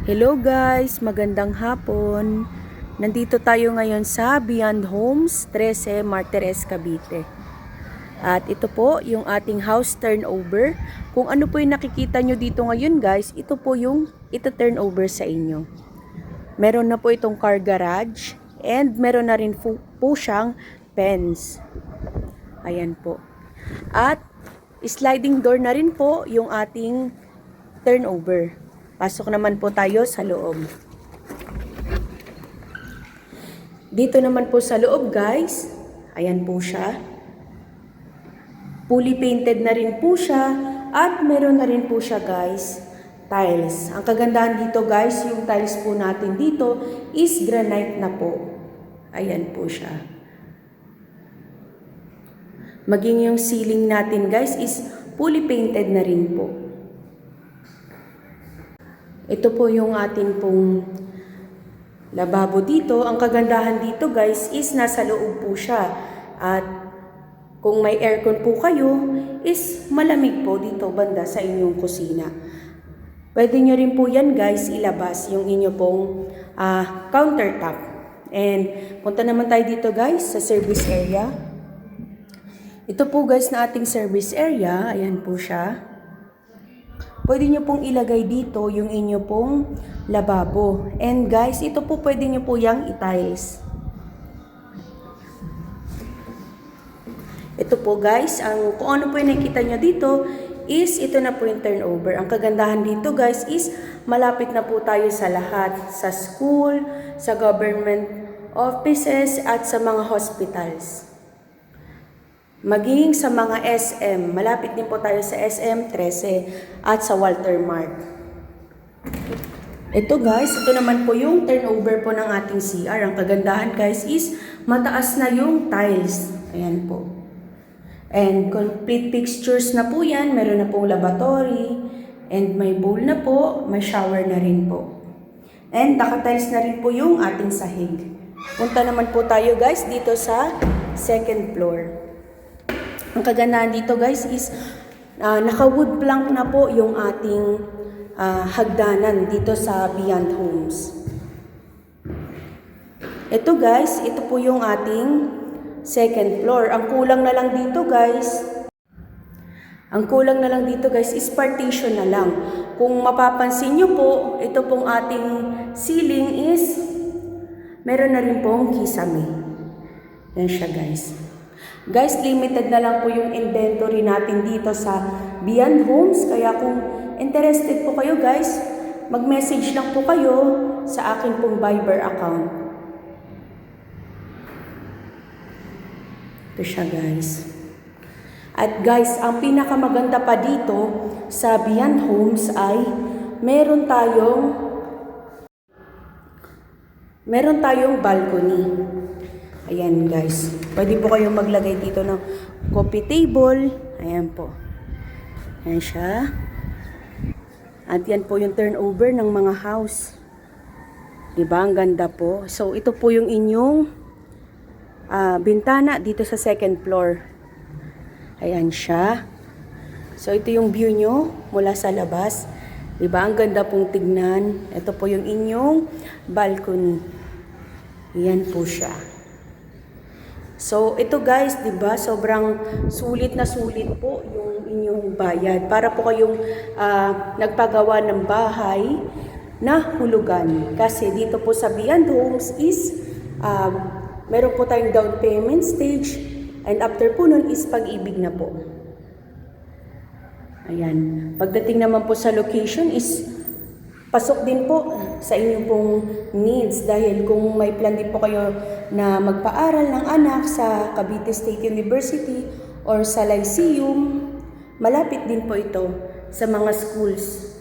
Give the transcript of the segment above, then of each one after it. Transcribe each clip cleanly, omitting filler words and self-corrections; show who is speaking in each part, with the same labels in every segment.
Speaker 1: Hello guys, magandang hapon. Nandito tayo ngayon sa Beyond Homes, 13 Martires, Cavite. At ito po yung ating house turnover. Kung ano po yung nakikita nyo dito ngayon guys, ito po yung ito-turnover sa inyo. Meron na po itong car garage and meron na rin po siyang fence. Ayan po. At sliding door na rin po yung ating turnover. Pasok naman po tayo sa loob. Dito naman po sa loob guys, ayan po siya. Fully painted na rin po siya at meron na rin po siya guys, tiles. Ang kagandahan dito guys, yung tiles po natin dito is granite na po. Ayan po siya. Maging yung ceiling natin guys is fully painted na rin po. Ito po yung ating pong lababo dito. Ang kagandahan dito guys is nasa loob po siya. At kung may aircon po kayo is malamig po dito banda sa inyong kusina. Pwede nyo rin po yan guys ilabas yung inyo pong countertop. And punta naman tayo dito guys sa service area. Ito po guys na ating service area. Ayan po siya. Pwede nyo pong ilagay dito yung inyo pong lababo. And guys, ito po pwede nyo po yung i-tiles. Ito po guys, kung ano po yung nakikita nyo dito is ito na po yung turnover. Ang kagandahan dito guys is malapit na po tayo sa lahat. Sa school, sa government offices at sa mga hospitals. Maging sa mga SM, malapit din po tayo sa SM 13 at sa Walter Mart. Ito guys, ito naman po yung turnover po ng ating CR. Ang kagandahan guys is mataas na yung tiles. Ayan po. And complete fixtures na po yan. Meron na pong lavatory. And may bowl na po. May shower na rin po. And naka-tiles na rin po yung ating sahig. Punta naman po tayo guys dito sa second floor. Ang kagandahan dito guys is naka-wood plank na po yung ating hagdanan dito sa Beyond Homes. Ito guys, ito po yung ating second floor. Ang kulang na lang dito guys, is partition na lang. Kung mapapansin nyo po, ito pong ating ceiling is meron na rin pong kisame. Yan siya guys. Guys, limited na lang po yung inventory natin dito sa Beyond Homes. Kaya kung interested po kayo guys, mag-message lang po kayo sa akin pong Viber account. Ito siya guys. At guys, ang pinakamaganda pa dito sa Beyond Homes ay meron tayong balcony. Ayan guys, pwede po kayong maglagay dito ng coffee table. Ayan po. Ayan siya. At yan po yung turnover ng mga house. Diba? Ang ganda po. So ito po yung inyong bintana dito sa second floor. Ayan siya. So ito yung view nyo mula sa labas. Diba? Ang ganda pong tignan. Ito po yung inyong balcony. Ayan po siya. So, ito guys, 'di ba? Sobrang sulit na sulit po yung inyong bayad. Para po kayong nagpagawa ng bahay na hulugan. Kasi dito po sa Beyond Homes is meron po tayong down payment stage and after po nun is pag-ibig na po. Ayan. Pagdating naman po sa location is pasok din po sa inyong pong needs dahil kung may plan din po kayo na magpaaral ng anak sa Cavite State University or sa Lyceum, malapit din po ito sa mga schools.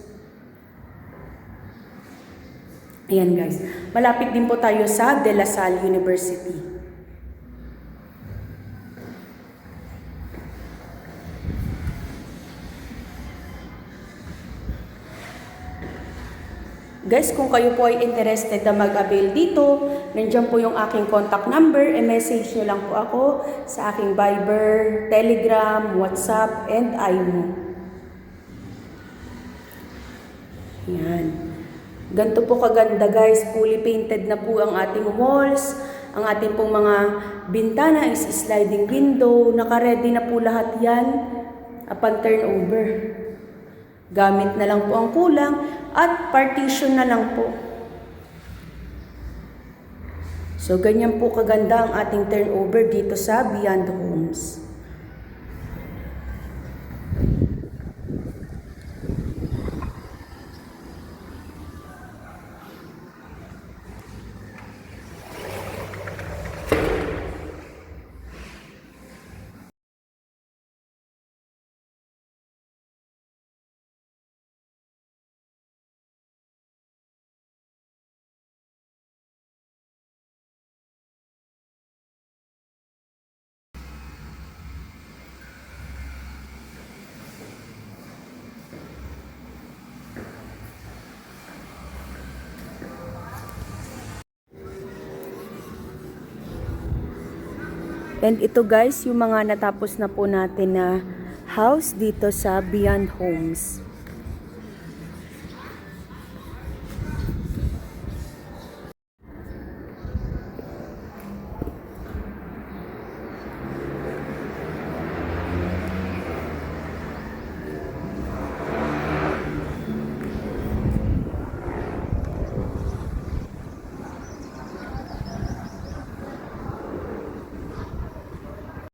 Speaker 1: Ayan guys, malapit din po tayo sa De La Salle University. Guys, kung kayo po ay interested na mag-avail dito, nandiyan po yung aking contact number. I-message nyo lang po ako sa aking Viber, Telegram, WhatsApp, and IMO. Yan. Pagdating naman po sa location is pasok din po sa inyong pong needs dahil kung may plan din po kayo na magpaaral ng anak sa Cavite State University or sa Lyceum, malapit din po ito sa mga schools. Ayan guys, malapit din po tayo sa De La Salle University. Guys, kung kayo po ay interested na mag-avail dito, nandiyan po yung aking contact number. I-message nyo lang po ako sa aking Viber, Telegram, WhatsApp, and IMO. Yan. Ganito po kaganda guys, fully painted na po ang ating walls. Ang ating pong mga bintana is sliding window. Naka-ready na po lahat yan upon turnover. Gamit na lang po ang kulang at partition na lang po. So ganyan po kaganda ang ating turnover dito sa Beyond Homes. And ito guys, yung mga natapos na po natin na house dito sa Beyond Homes.